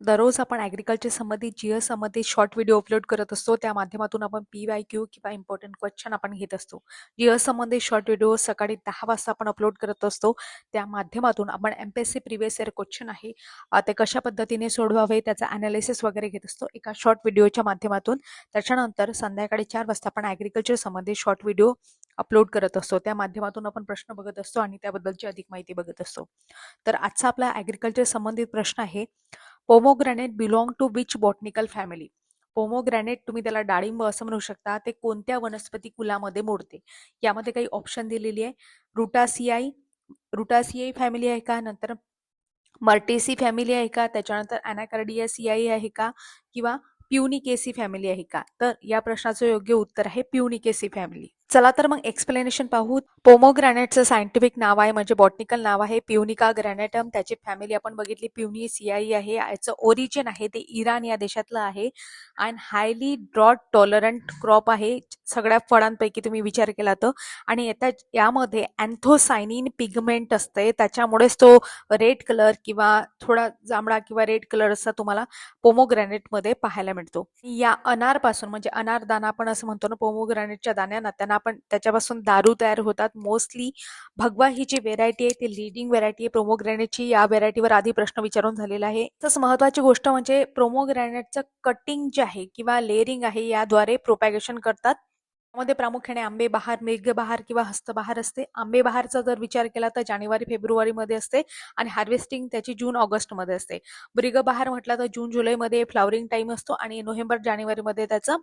दररोज आपण ॲग्रिकल्चर संबंधित जीएस संबंधित शॉर्ट व्हिडिओ अपलोड करत असतो. त्या माध्यमातून आपण PYQ किंवा इम्पॉर्टंट क्वेश्चन आपण घेत असतो. जीएस संबंधित शॉर्ट व्हिडिओ सकाळी 10 वाजता आपण अपलोड करत असतो. त्या माध्यमातून आपण MPSC प्रिव्हियस इयर क्वेश्चन आहे ते कशा पद्धतीने सोडवावे त्याचा ॲनालिसिस वगैरे घेत असतो एका शॉर्ट व्हिडिओच्या माध्यमातून. त्याच्यानंतर संध्याकाळी 4 वाजता आपण ॲग्रिकल्चर संबंधित शॉर्ट व्हिडिओ अपलोड करत असतो. त्या माध्यमातून आपण प्रश्न बघत असतो आणि त्याबद्दलची अधिक माहिती बघत असतो. तर आजचा आपला ॲग्रिकल्चर संबंधित प्रश्न आहे, pomegranate belong to which botanical family. Pomegranate तुम्ही त्याला डाळिंब असं म्हणू शकता, ते कोणत्या वनस्पती कुलामध्ये मोडते. यामध्ये काही ऑप्शन दिलेली आहे. रुटासियाई फॅमिली आहे का, नंतर मर्टेसी फॅमिली आहे का, त्याच्यानंतर अॅनाकार्डियासियाई आहे का, किंवा प्युनिकेसी फॅमिली आहे का. तर या प्रश्नाचं योग्य उत्तर आहे प्युनिकेसी फॅमिली. चला तर मग एक्सप्लेनेशन पाहू. पोमोग्रॅनेटचं सायंटिफिक नाव आहे म्हणजे बॉटनिकल नाव आहे प्युनिका ग्रॅनेटम. त्याची फॅमिली आपण बघितली प्युनिसियाई आहे. याचं ओरिजिन आहे ते इराण या देशातलं आहे आणि हायली ड्रॉट टॉलरंट क्रॉप आहे सगळ्या फळांपैकी तुम्ही विचार केला तर. आणि यामध्ये अँथोसायनिन पिगमेंट असते, त्याच्यामुळेच तो रेड कलर किंवा थोडा जांभळा किंवा रेड कलर असा तुम्हाला पोमोग्रॅनेटमध्ये पाहायला मिळतो. या अनारपासून म्हणजे अनारदाना आपण असं म्हणतो ना, पोमोग्रॅनेटच्या दाण्यांना त्यांना आपण त्याच्यापासून दारू तयार होतात. मोस्टली भगवा ही जी व्हेरायटी आहे ती लिडिंग व्हेरायटी आहे पोमोग्रॅनेटची. या व्हेरायटीवर आधी प्रश्न विचारून झालेला आहे. तसंच महत्वाची गोष्ट म्हणजे पोमोग्रॅनेटचं कटिंग जे आहे किंवा लेअरिंग आहे याद्वारे प्रोपॅगेशन करतात. त्यामध्ये प्रामुख्याने आंबे बहार, मेघ बहार किंवा हस्तबहार असते. आंबे बहारचा जर विचार केला तर जानेवारी फेब्रुवारीमध्ये असते आणि हार्वेस्टिंग त्याची जून ऑगस्टमध्ये असते. मृग बहार म्हटलं तर जून जुलैमध्ये फ्लॉवरिंग टाइम असतो आणि नोव्हेंबर जानेवारीमध्ये त्याचं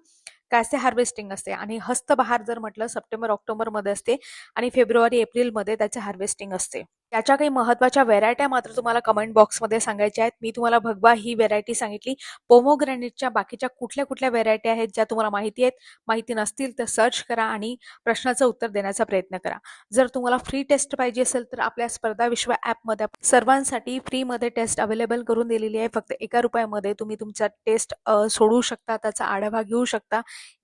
कॅसे हार्वेस्टिंग असते. आणि हस्तबहार जर म्हटलं सप्टेंबर ऑक्टोबरमध्ये असते आणि फेब्रुवारी एप्रिलमध्ये त्याचे हार्वेस्टिंग असते. त्याच्या काही महत्वाच्या व्हेरायट्या मात्र तुम्हाला कमेंट बॉक्समध्ये सांगायच्या आहेत. मी तुम्हाला भगवा ही व्हेरायटी सांगितली. पोमोग्रॅनेटच्या बाकीच्या कुठल्या कुठल्या व्हेरायटी आहेत ज्या तुम्हाला माहिती आहेत, माहिती नसतील तर सर्च करा आणि प्रश्नाचं उत्तर देण्याचा प्रयत्न करा. जर तुम्हाला फ्री टेस्ट पाहिजे असेल तर आपल्या स्पर्धा विश्व ॲपमध्ये सर्वांसाठी फ्रीमध्ये टेस्ट अवेलेबल करून दिलेली आहे. फक्त ₹1 तुम्ही तुमचा टेस्ट सोडवू शकता, त्याचा आढावा घेऊ शकता.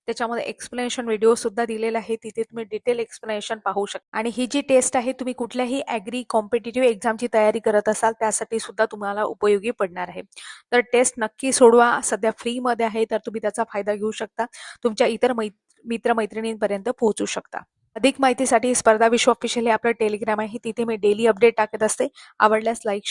त्याच्यामध्ये एक्सप्लेनेशन व्हिडिओ सुद्धा दिलेला आहे, तिथे तुम्ही डिटेल एक्सप्लेनेशन पाहू शकता. आणि ही जी टेस्ट आहे तुम्ही कुठल्याही ॲग्री कॉम्पिटिटिव्ह एक्झामची तयारी करत असाल त्यासाठी सुद्धा तुम्हाला उपयोगी पडणार आहे. तर टेस्ट नक्की सोडवा. सध्या फ्रीमध्ये आहे तर तुम्ही त्याचा फायदा घेऊ शकता. तुमच्या इतर मित्रमैत्रिणींपर्यंत पोहोचू शकता. अधिक माहितीसाठी स्पर्धा विश्व ऑफिशियल हे आपलं टेलिग्राम आहे, तिथे मी डेली अपडेट टाकत असते. आवडल्यास लाईक